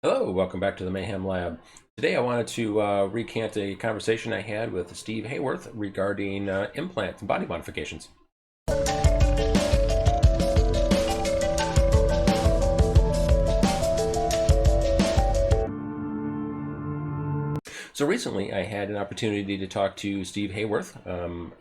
Hello, welcome back to the Mayhem Lab. Today I wanted to recant a conversation I had with Steve Haworth regarding implants and body modifications. So recently I had an opportunity to talk to Steve Haworth,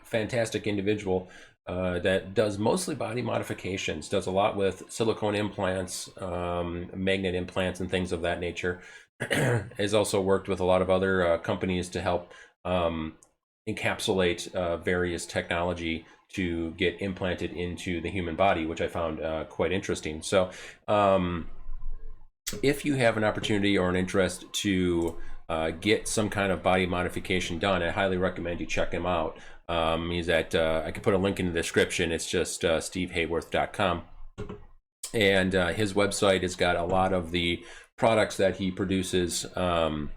fantastic individual that does mostly body modifications, does a lot with silicone implants, magnet implants and things of that nature. Has also worked with a lot of other companies to help encapsulate various technology to get implanted into the human body, which I found quite interesting. So if you have an opportunity or an interest to get some kind of body modification done, I highly recommend you check him out. He's at, I can put a link in the description. It's just stevehaworth.com. And his website has got a lot of the products that he produces, a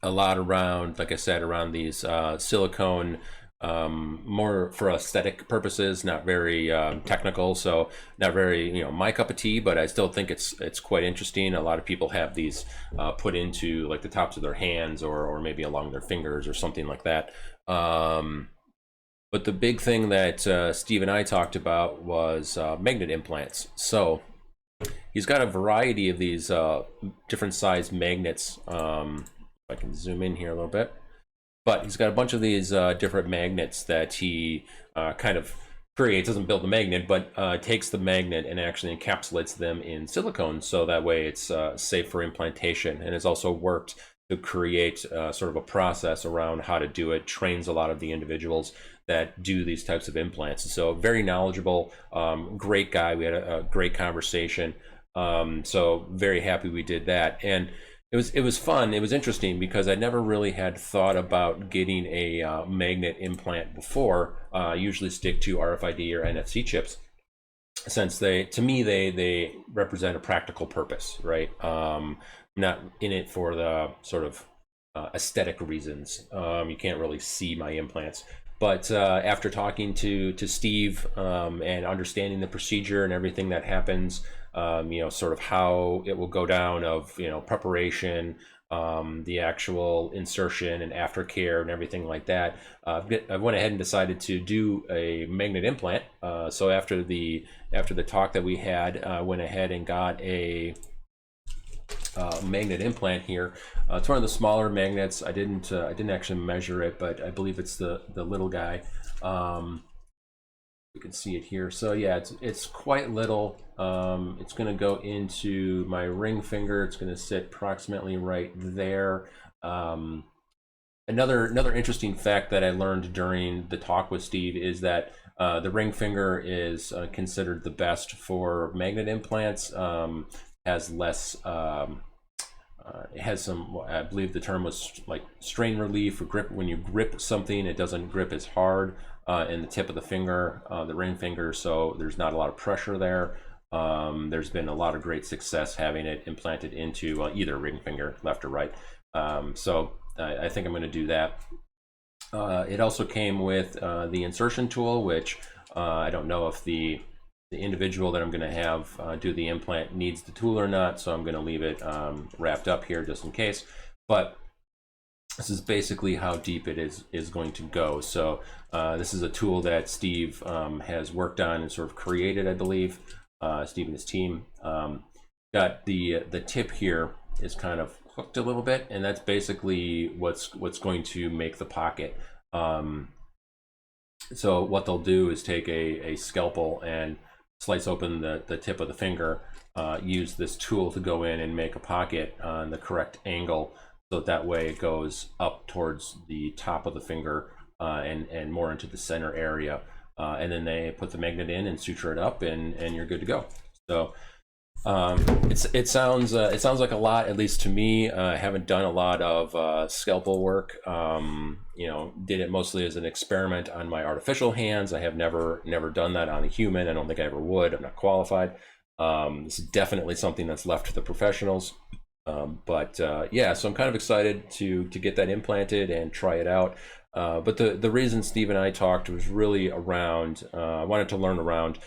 lot around, like I said, around these silicone, more for aesthetic purposes, not very technical, so not very, my cup of tea, but I still think it's quite interesting. A lot of people have these put into like the tops of their hands or maybe along their fingers or something like that. But the big thing that Steve and I talked about was magnet implants. So he's got a variety of these different size magnets. If I can zoom in here a little bit. But he's got a bunch of these different magnets that he kind of creates, doesn't build the magnet, but takes the magnet and actually encapsulates them in silicone, so that way it's safe for implantation, and has also worked to create sort of a process around how to do it, trains a lot of the individuals that do these types of implants. So very knowledgeable, great guy. We had a great conversation. So very happy we did that. And it was fun. It was interesting because I never really had thought about getting a magnet implant before. I usually stick to RFID or NFC chips, since to me they represent a practical purpose, right? Not in it for the sort of aesthetic reasons. You can't really see my implants. But after talking to Steve and understanding the procedure and everything that happens, sort of how it will go down of, preparation, the actual insertion and aftercare and everything like that, I went ahead and decided to do a magnet implant. So after the talk that we had, I went ahead and got a magnet implant here. It's one of the smaller magnets. I didn't actually measure it, but I believe it's the little guy. You can see it here. So yeah, it's quite little. It's going to go into my ring finger. It's going to sit approximately right there. Another interesting fact that I learned during the talk with Steve is that the ring finger is considered the best for magnet implants. Has less, it has some, I believe the term was like strain relief or grip. When you grip something, it doesn't grip as hard in the tip of the finger, the ring finger, so there's not a lot of pressure there. There's been a lot of great success having it implanted into either ring finger, left or right. So I think I'm going to do that. It also came with the insertion tool, which I don't know if the individual that I'm going to have do the implant needs the tool or not, so I'm going to leave it wrapped up here just in case. But this is basically how deep it is going to go. So this is a tool that Steve has worked on and sort of created, I believe. Steve and his team got the tip here is kind of hooked a little bit, and that's basically what's going to make the pocket. So what they'll do is take a scalpel and slice open the tip of the finger, use this tool to go in and make a pocket on the correct angle, so that way it goes up towards the top of the finger and more into the center area. And then they put the magnet in and suture it up, and you're good to go. So it sounds like a lot, at least to me. I haven't done a lot of scalpel work. Did it mostly as an experiment on my artificial hands. I have never done that on a human. I don't think I ever would. I'm not qualified. This is definitely something that's left to the professionals. Yeah, so I'm kind of excited to get that implanted and try it out. But the reason Steve and I talked was really around, I wanted to learn around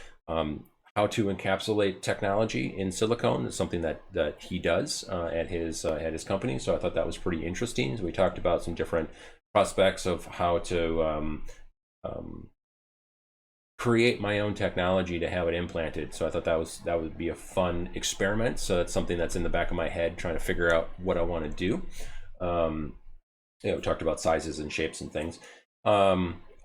how to encapsulate technology in silicone. It's something that he does at his company. So I thought that was pretty interesting. So we talked about some different prospects of how to create my own technology to have it implanted. So I thought that would be a fun experiment. So that's something that's in the back of my head, trying to figure out what I want to do. We talked about sizes and shapes and things.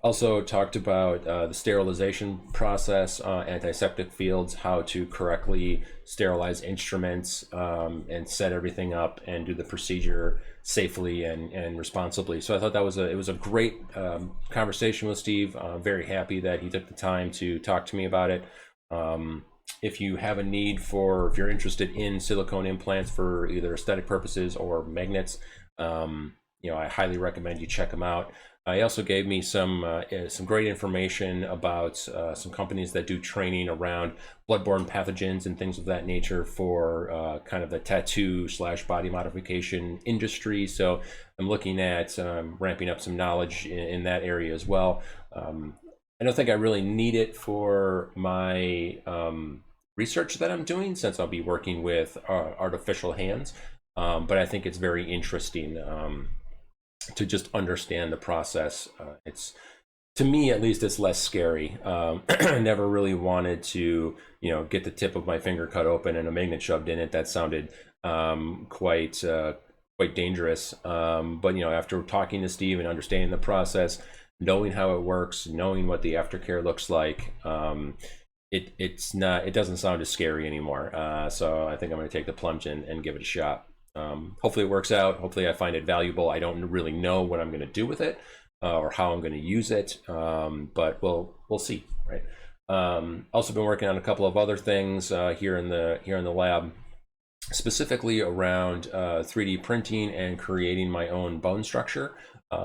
Also talked about the sterilization process, antiseptic fields, how to correctly sterilize instruments, and set everything up and do the procedure safely and responsibly. So I thought it was a great conversation with Steve. Very happy that he took the time to talk to me about it. If you have a need if you're interested in silicone implants for either aesthetic purposes or magnets, I highly recommend you check them out. He also gave me some great information about some companies that do training around bloodborne pathogens and things of that nature for kind of the tattoo/body modification industry. So I'm looking at ramping up some knowledge in that area as well. I don't think I really need it for my research that I'm doing, since I'll be working with artificial hands, but I think it's very interesting to just understand the process. To me at least, it's less scary. I never really wanted to get the tip of my finger cut open and a magnet shoved in it. That sounded quite dangerous, but after talking to Steve and understanding the process, knowing how it works, knowing what the aftercare looks like, it doesn't sound as scary anymore. So I think I'm going to take the plunge and give it a shot. Hopefully it works out. Hopefully I find it valuable. I don't really know what I'm going to do with it or how I'm going to use it, but we'll see, right? Also been working on a couple of other things here in the lab, specifically around 3D printing and creating my own bone structure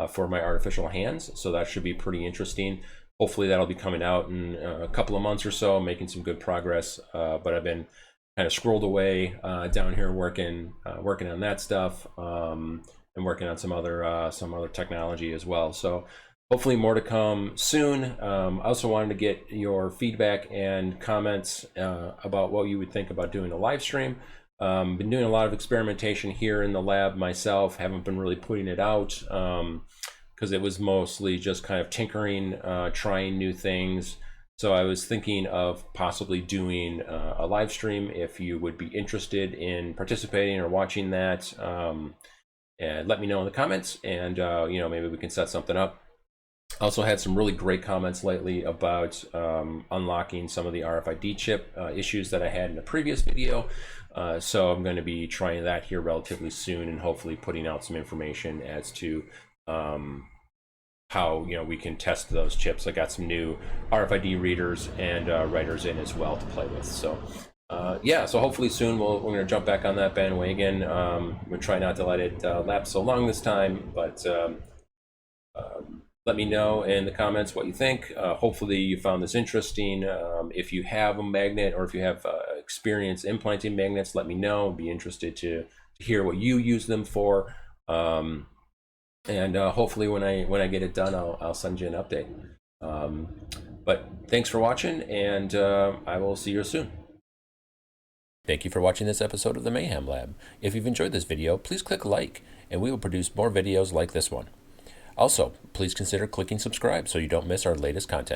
for my artificial hands. So that should be pretty interesting. Hopefully that'll be coming out in a couple of months or so, making some good progress. But I've been kind of scrolled away down here working on that stuff, and working on some other technology as well. So hopefully more to come soon. I also wanted to get your feedback and comments about what you would think about doing a live stream. Been doing a lot of experimentation here in the lab myself. Haven't been really putting it out because it was mostly just kind of tinkering, trying new things. So I was thinking of possibly doing a live stream. If you would be interested in participating or watching that, and let me know in the comments, and maybe we can set something up. Also had some really great comments lately about unlocking some of the RFID chip issues that I had in the previous video. So I'm going to be trying that here relatively soon, and hopefully putting out some information as to how we can test those chips. I got some new RFID readers and writers in as well to play with. So yeah, so hopefully soon we're going to jump back on that bandwagon. We'll try not to let it lapse so long this time, but let me know in the comments what you think. Hopefully you found this interesting. If you have a magnet, or if you have experience implanting magnets, let me know. I'd be interested to hear what you use them for. And hopefully when I get it done, I'll send you an update. But thanks for watching, and I will see you soon. Thank you for watching this episode of the Mayhem Lab. If you've enjoyed this video, please click like, and we will produce more videos like this one. Also, please consider clicking subscribe so you don't miss our latest content.